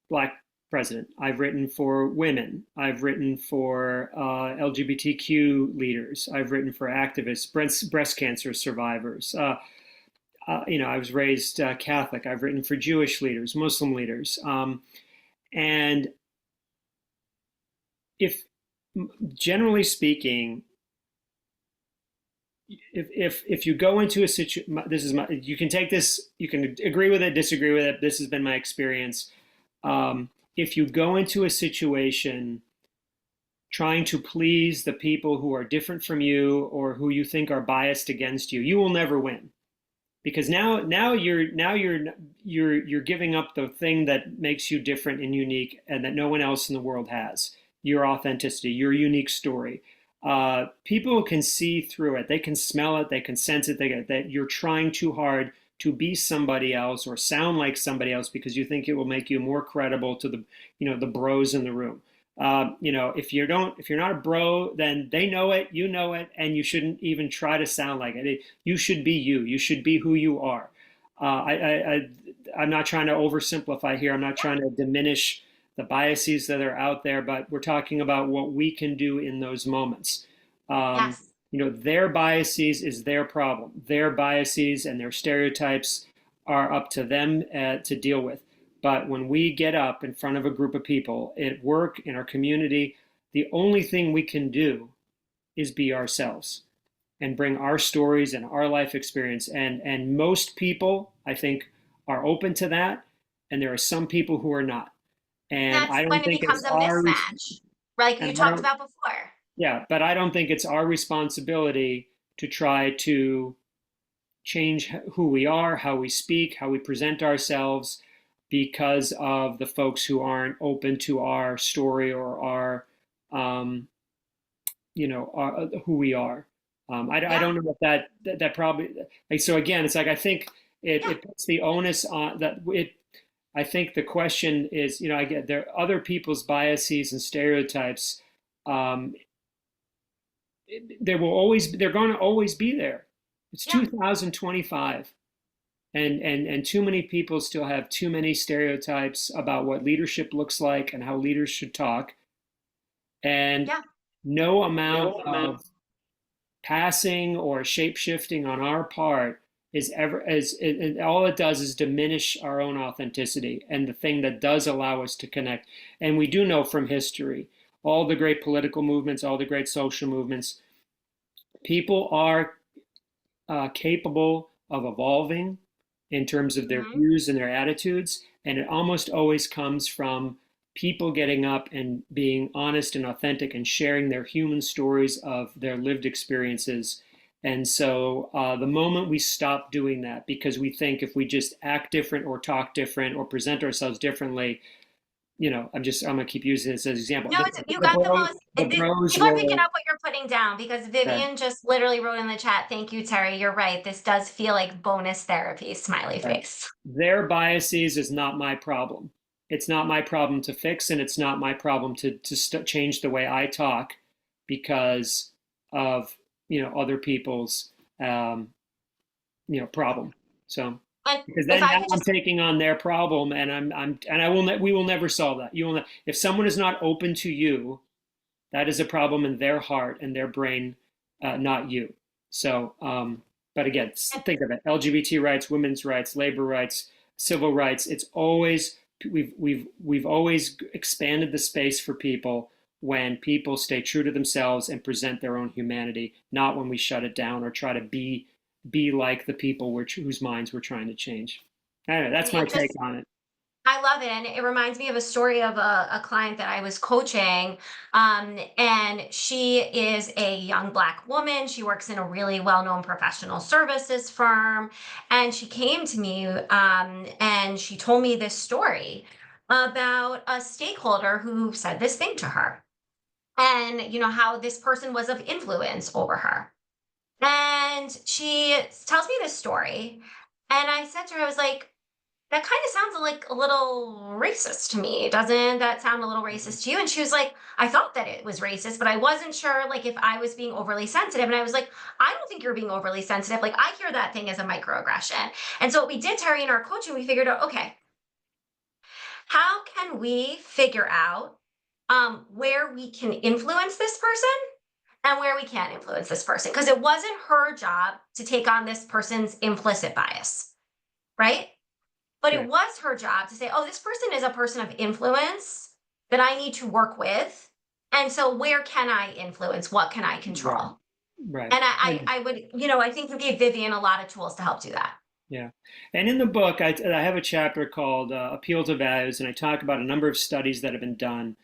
black president. I've written for women. I've written for LGBTQ leaders. I've written for activists, breast cancer survivors. I was raised Catholic. I've written for Jewish leaders, Muslim leaders, and if generally speaking, if you go into a situation, this is my, you can take this, you can agree with it, disagree with it. This has been my experience. If you go into a situation trying to please the people who are different from you or who you think are biased against you, you will never win, because now you're giving up the thing that makes you different and unique and that no one else in the world has: your authenticity, your unique story. People can see through it, they can smell it, they can sense it, they get that you're trying too hard to be somebody else or sound like somebody else because you think it will make you more credible to the bros in the room. If you're not a bro, then they know it, you know it, and you shouldn't even try to sound like it. You should be you. You should be who you are. I'm not trying to oversimplify here. I'm not trying to diminish the biases that are out there, but we're talking about what we can do in those moments. Um, Yes. their biases is their problem. Their biases and their stereotypes are up to them to deal with. But when we get up in front of a group of people at work, in our community, the only thing we can do is be ourselves and bring our stories and our life experience. And most people, I think, are open to that. And there are some people who are not. And That's I don't when it think it's becomes a our mismatch, like you and I talked don't about before. yeah, but I don't think it's our responsibility to try to change who we are, how we speak, how we present ourselves because of the folks who aren't open to our story or um, who we are. I Yeah. don't know if that probably, like, so again, it's like, I think Yeah. it puts the onus on that it. I think the question is, I get there are other people's biases and stereotypes. Um, they're going to always be there. It's Yeah. 2025. And too many people still have too many stereotypes about what leadership looks like and how leaders should talk. And Yeah. no amount of passing or shape shifting on our part is ever as it, all it does is diminish our own authenticity and the thing that does allow us to connect. And we do know from history, all the great political movements, all the great social movements, people are capable of evolving in terms of their Hmm. views and their attitudes. And it almost always comes from people getting up and being honest and authentic and sharing their human stories of their lived experiences. And so the moment we stop doing that because we think if we just act different or talk different or present ourselves differently, I'm gonna keep using this as an example. No, The, it's you the, got the bros, most. the bros People are picking will. up what you're putting down because Okay. Vivian just literally wrote in the chat. Thank you, Terry. You're right. This does feel like bonus therapy. Smiley Right. face. Their biases is not my problem. It's not my problem to fix, and it's not my problem to change the way I talk because of other people's problem. So And because if then I now could I'm just, taking on their problem, and I will we will never solve that. You will not, if someone is not open to you, that is a problem in their heart and their brain, not you. So, but again, think of it: LGBT rights, women's rights, labor rights, civil rights. It's always we've always expanded the space for people when people stay true to themselves and present their own humanity, not when we shut it down or try to be like the people whose minds we're trying to change. I don't know. That's my Vivian, take just on it. I love it, and it reminds me of a story of a client that I was coaching, and she is a young Black woman. She works in a really well-known professional services firm, and she came to me, and she told me this story about a stakeholder who said this thing to her, and how this person was of influence over her. And she tells me this story, and I said to her, I was like, that kind of sounds like a little racist to me. Doesn't that sound a little Mhm. racist to you? And she was like, I thought that it was racist, but I wasn't sure like if I was being overly sensitive. And I was like, I don't think you're being overly sensitive. Like I hear that thing as a microaggression. And so what we did, Terry, in our coaching, we figured out, okay, how can we figure out where we can influence this person and where we can't influence this person? Because it wasn't her job to take on this person's implicit bias, right? But it Right. was her job to say, oh, this person is a person of influence that I need to work with. And so where can I influence? What can I Right. control? Right. And And I would, I think you gave Vivian a lot of tools to help do that. yeah. And in the book, I have a chapter called Appeal to Values, and I talk about a number of studies that have been done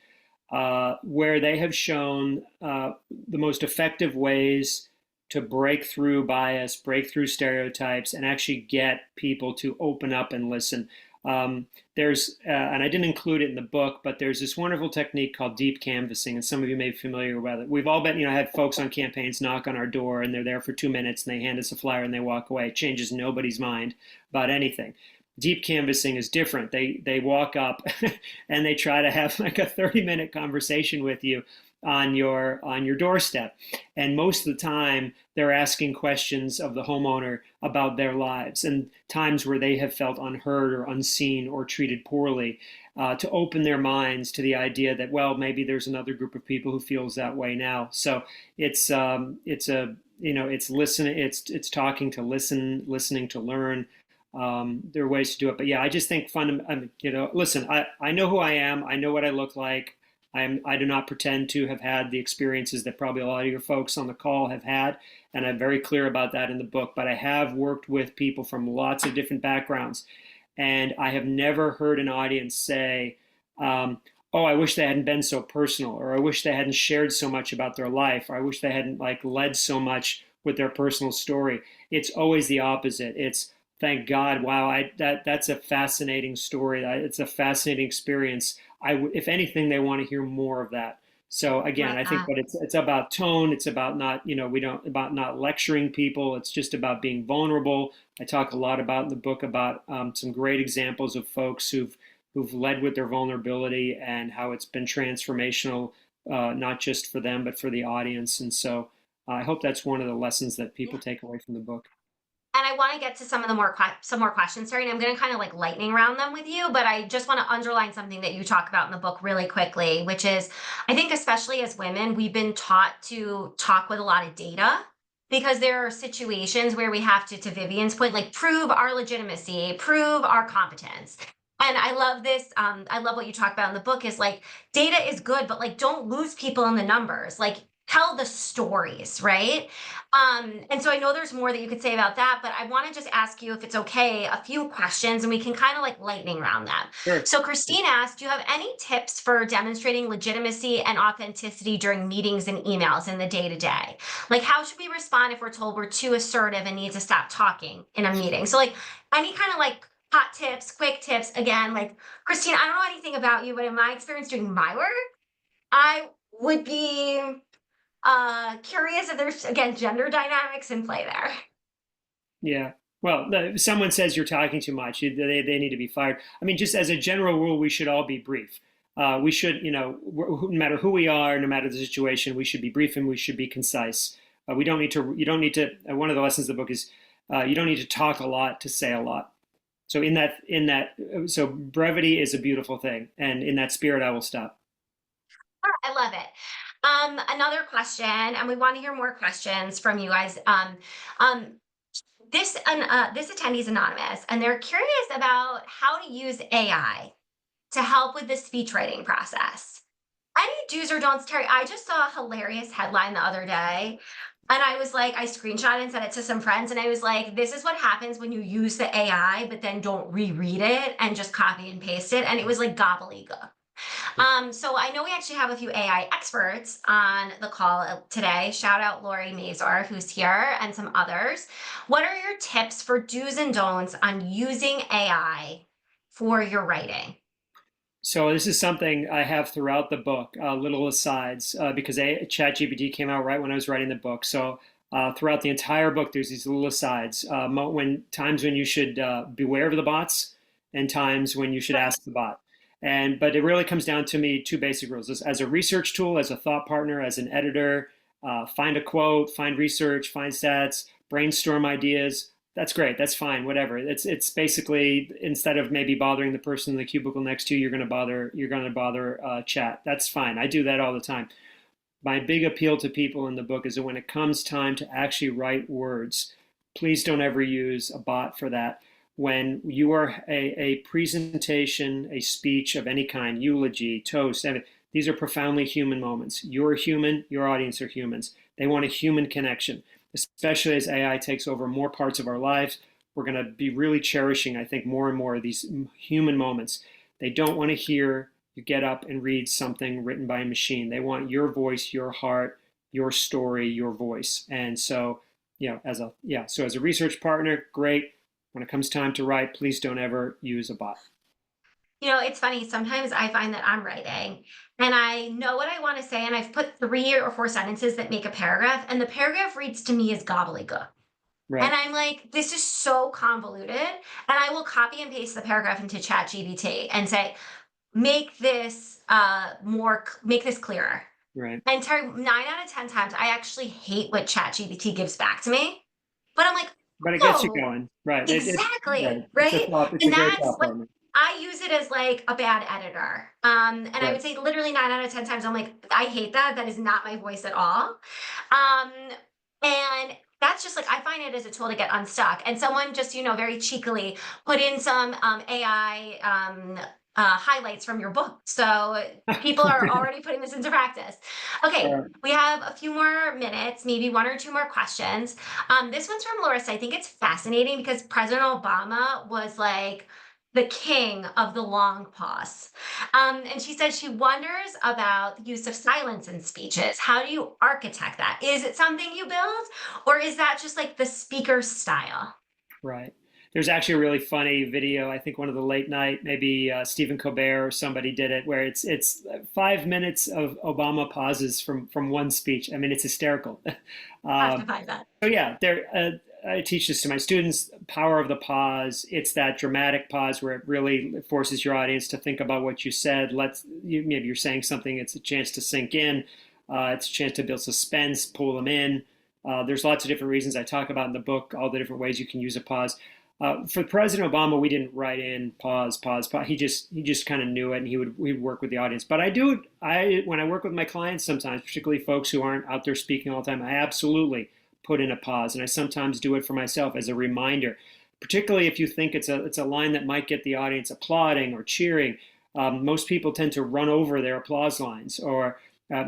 where they have shown the most effective ways to break through bias, break through stereotypes, and actually get people to open up and listen. And I didn't include it in the book, but there's this wonderful technique called deep canvassing, and some of you may be familiar with it. We've all been, had folks on campaigns knock on our door, and they're there for 2 minutes, and they hand us a flyer and they walk away. It changes nobody's mind about anything. Deep canvassing is different. They walk up and they try to have like a 30-minute conversation with you on your doorstep. And most of the time they're asking questions of the homeowner about their lives and times where they have felt unheard or unseen or treated poorly, to open their minds to the idea that, well, maybe there's another group of people who feels that way now. So it's listening, it's talking to listen, listening to learn. There are ways to do it, but yeah, I just think listen, I know who I am. I know what I look like. I do not pretend to have had the experiences that probably a lot of your folks on the call have had, and I'm very clear about that in the book. But I have worked with people from lots of different backgrounds, and I have never heard an audience say, "Oh, I wish they hadn't been so personal," or "I wish they hadn't shared so much about their life," or "I wish they hadn't like led so much with their personal story." It's always the opposite. It's thank God, wow, that's a fascinating story. It's a fascinating experience. If anything, they want to hear more of that. So again, Love I think, that. but it's about tone. It's about not, we don't about not lecturing people. It's just about being vulnerable. I talk a lot about in the book about some great examples of folks who've led with their vulnerability and how it's been transformational, not just for them but for the audience. And so I hope that's one of the lessons that people Yeah. take away from the book. And I want to get to some of the some more questions, Terry, and I'm going to kind of like lightning round them with you, but I just want to underline something that you talk about in the book really quickly, which is I think especially as women, we've been taught to talk with a lot of data because there are situations where we have to Vivian's point, like prove our legitimacy, prove our competence. And I love this. I love what you talk about in the book is like data is good, but like don't lose people in the numbers. Like tell the stories, right? And so I know there's more that you could say about that, but I want to just ask you if it's okay, a few questions and we can kind of like lightning round them. Sure. So Christine asked, do you have any tips for demonstrating legitimacy and authenticity during meetings and emails in the day to day? Like how should we respond if we're told we're too assertive and need to stop talking in a meeting? So like any kind of like hot tips, quick tips, again, like Christine, I don't know anything about you, but in my experience doing my work, I would be curious if there's again gender dynamics in play there. Yeah. Well, someone says you're talking too much. They need to be fired. I mean, just as a general rule, we should all be brief. We should, no matter who we are, no matter the situation, we should be brief and we should be concise. We don't need to. You don't need to. One of the lessons of the book is you don't need to talk a lot to say a lot. So so brevity is a beautiful thing, and in that spirit, I will stop. I love it. Another question, and we want to hear more questions from you guys. This attendee is anonymous, and they're curious about how to use AI to help with the speech writing process. Any do's or don'ts, Terry? I just saw a hilarious headline the other day. And I was like, I screenshot and sent it to some friends, and I was like, this is what happens when you use the AI, but then don't reread it and just copy and paste it. And it was like gobbledygook. So I know we actually have a few AI experts on the call today. Shout out Lori Mazur, who's here, and some others. What are your tips for do's and don'ts on using AI for your writing? So this is something I have throughout the book, little asides, because ChatGPT came out right when I was writing the book. So throughout the entire book, there's these little asides. When times when you should beware of the bots, and times when you should ask the bot. But it really comes down to me two basic rules: as a research tool, as a thought partner, as an editor. Find a quote, find research, find stats, brainstorm ideas. That's great. That's fine. Whatever. It's basically, instead of maybe bothering the person in the cubicle next to you, you're gonna bother chat. That's fine. I do that all the time. My big appeal to people in the book is that when it comes time to actually write words, please don't ever use a bot for that. When you are a presentation, a speech of any kind, eulogy, toast, these are profoundly human moments. You're human, your audience are humans. They want a human connection, especially as AI takes over more parts of our lives. We're going to be really cherishing, I think, more and more of these human moments. They don't want to hear you get up and read something written by a machine. They want your voice, your heart, your story, your voice. And so, so as a research partner, great. When it comes time to write, please don't ever use a bot. It's funny. Sometimes I find that I'm writing and I know what I want to say, and I've put 3 or 4 sentences that make a paragraph, and the paragraph reads to me as gobbledygook. And Right, I'm like, this is so convoluted. And I will copy and paste the paragraph into ChatGPT and say, make this clearer. right. And Terry, 9 out of 10 times, I actually hate what ChatGPT gives back to me. But I'm like, But it gets you oh, going. Right. Right. exactly, right? It's a And great that's thought like, partner. I use it as like a bad editor. And I Right. would say literally 9 out of 10 times, I'm like, I hate that. That is not my voice at all. Um, and that's just like, I find it as a tool to get unstuck. And someone just, very cheekily put in some AI highlights from your book. So people are already putting this into practice. Okay, Uh, we have a few more minutes, maybe 1 or 2 more questions. This one's from Larissa. I think it's fascinating because President Obama was like the king of the long pause. And she said she wonders about the use of silence in speeches. How do you architect that? Is it something you build, or is that just like the speaker's style? right. There's actually a really funny video. I think one of the late night, maybe Stephen Colbert or somebody did it, where it's 5 minutes of Obama pauses from one speech. I mean, it's hysterical. I have Um, to find that. so yeah, I teach this to my students. Power of the pause. It's that dramatic pause where it really forces your audience to think about what you said. Maybe you're saying something. It's a chance to sink in. It's a chance to build suspense, pull them in. There's lots of different reasons I talk about in the book, all the different ways you can use a pause. For President Obama, we didn't write in pause, pause, pause. He just kind of knew it, and we'd work with the audience. But I do it. When I work with my clients, sometimes, particularly folks who aren't out there speaking all the time, I absolutely put in a pause, and I sometimes do it for myself as a reminder. Particularly if you think it's a line that might get the audience applauding or cheering. Most people tend to run over their applause lines, or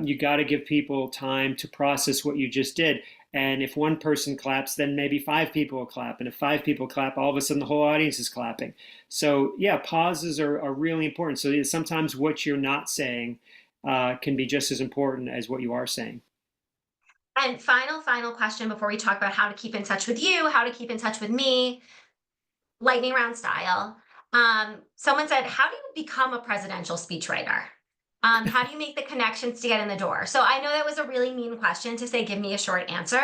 you got to give people time to process what you just did. And if one person claps, then maybe 5 people will clap. And if 5 people clap, all of a sudden the whole audience is clapping. So, yeah, pauses are really important. So sometimes what you're not saying can be just as important as what you are saying. And final question before we talk about how to keep in touch with you, how to keep in touch with me, lightning round style. Someone said, how do you become a presidential speechwriter? How do you make the connections to get in the door? So I know that was a really mean question to say, give me a short answer,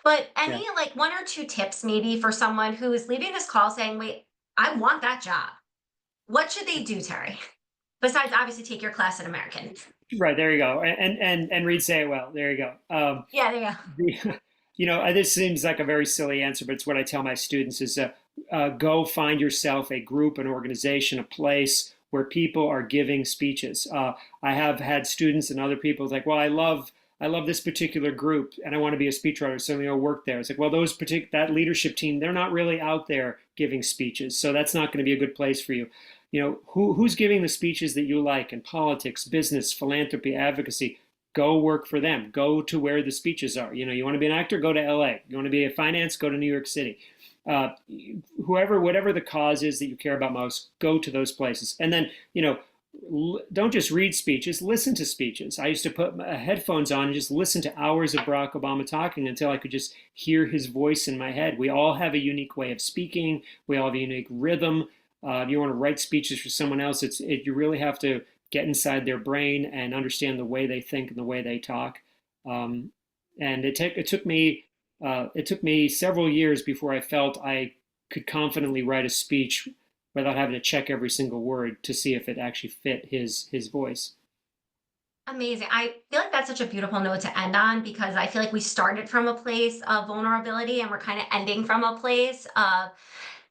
but Yeah. any like 1 or 2 tips maybe for someone who is leaving this call saying, wait, I want that job. What should they do, Terry? Besides obviously take your class in American. Right, there you go. And read Say It Well. There you go. Yeah, there you go. The, this seems like a very silly answer, but it's what I tell my students is go find yourself a group, an organization, a place where people are giving speeches. I have had students and other people like, well, I love this particular group and I want to be a speechwriter, so I'll work there. It's like, well, that leadership team, they're not really out there giving speeches, so that's not going to be a good place for you. Who's giving the speeches that you like in politics, business, philanthropy, advocacy? Go work for them. Go to where the speeches are. You want to be an actor, go to LA. You want to be a finance, go to New York City. uh, whatever the cause is that you care about most, go to those places. And then, don't just read speeches, listen to speeches. I used to put my headphones on and just listen to hours of Barack Obama talking until I could just hear his voice in my head. We all have a unique way of speaking. We all have a unique rhythm. If you want to write speeches for someone else, you really have to get inside their brain and understand the way they think and the way they talk. Um, and it took me several years before I felt I could confidently write a speech without having to check every single word to see if it actually fit his voice. Amazing. I feel like that's such a beautiful note to end on because I feel like we started from a place of vulnerability and we're kind of ending from a place of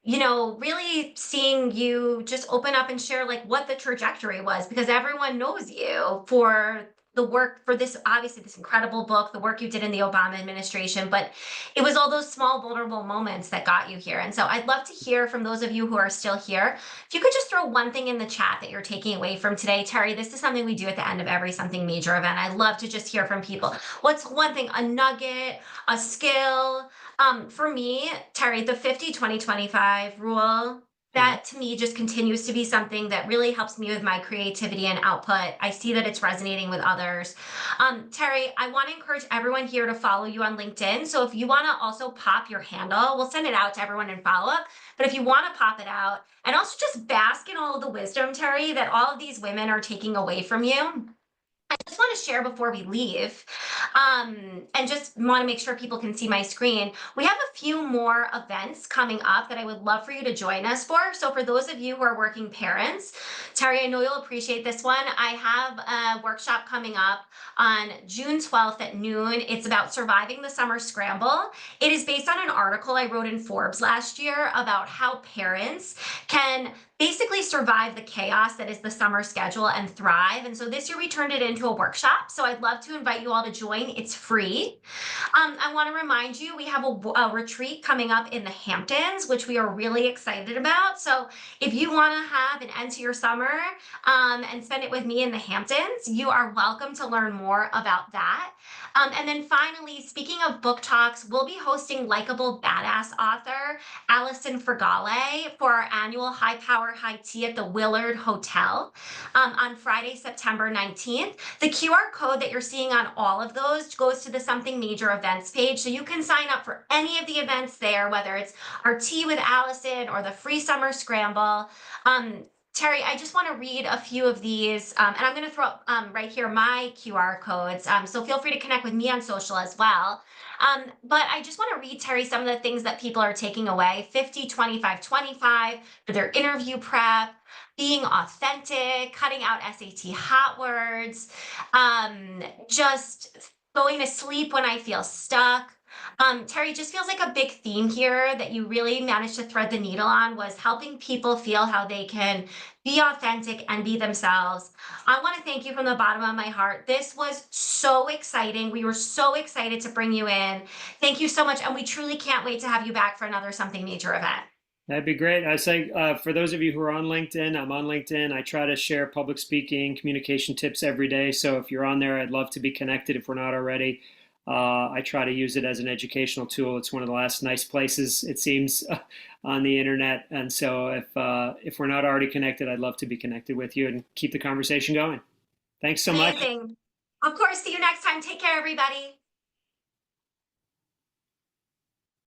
really seeing you just open up and share like what the trajectory was because everyone knows you for the work for this, obviously, this incredible book, the work you did in the Obama administration, but it was all those small, vulnerable moments that got you here. And so I'd love to hear from those of you who are still here. If you could just throw one thing in the chat that you're taking away from today, Terry, this is something we do at the end of every Something Major event. I love to just hear from people. What's one thing, a nugget, a skill? For me, Terry, the 50-20-25 rule, Mhm. that to me just continues to be something that really helps me with my creativity and output. I see that it's resonating with others. Terry, I want to encourage everyone here to follow you on LinkedIn. So if you want to also pop your handle, we'll send it out to everyone in follow up. But if you want to pop it out and also just bask in all of the wisdom, Terry, that all of these women are taking away from you, I just want to share before we leave, and just want to make sure people can see my screen. We have a few more events coming up that I would love for you to join us for. So for those of you who are working parents, Terry, I know you'll appreciate this one. I have a workshop coming up on June 12th at noon. It's about surviving the summer scramble. It is based on an article I wrote in Forbes last year about how parents can basically survive the chaos that is the summer schedule and thrive. And so this year we turned it into a workshop. So I'd love to invite you all to join. It's free. I want to remind you we have a retreat coming up in the Hamptons, which we are really excited about. So if you want to have an end to your summer and spend it with me in the Hamptons, you are welcome to learn more about that. And then finally, speaking of book talks, we'll be hosting Likeable Badass author Allison Fergale for our annual High Power High Tea at the Willard Hotel on Friday, September 19th. The QR code that you're seeing on all of those goes to the Something Major events page. So you can sign up for any of the events there, whether it's our tea with Allison or the free summer scramble. Terry, I just want to read a few of these, and I'm going to throw up right here my QR codes. So feel free to connect with me on social as well. But I just want to read, Terry, some of the things that people are taking away 50-25-25 for their interview prep, being authentic, cutting out SAT hot words, just going to sleep when I feel stuck. Terry, just feels like a big theme here that you really managed to thread the needle on was helping people feel how they can be authentic and be themselves. I want to thank you from the bottom of my heart. This was so exciting. We were so excited to bring you in. Thank you so much. And we truly can't wait to have you back for another Something Major event. That'd be great. I say for those of you who are on LinkedIn, I'm on LinkedIn. I try to share public speaking, communication tips every day. So if you're on there, I'd love to be connected if we're not already. I try to use it as an educational tool. It's one of the last nice places, it seems, on the internet. And so if we're not already connected, I'd love to be connected with you and keep the conversation going. Thanks so much. Amazing. Of course, see you next time. Take care, everybody.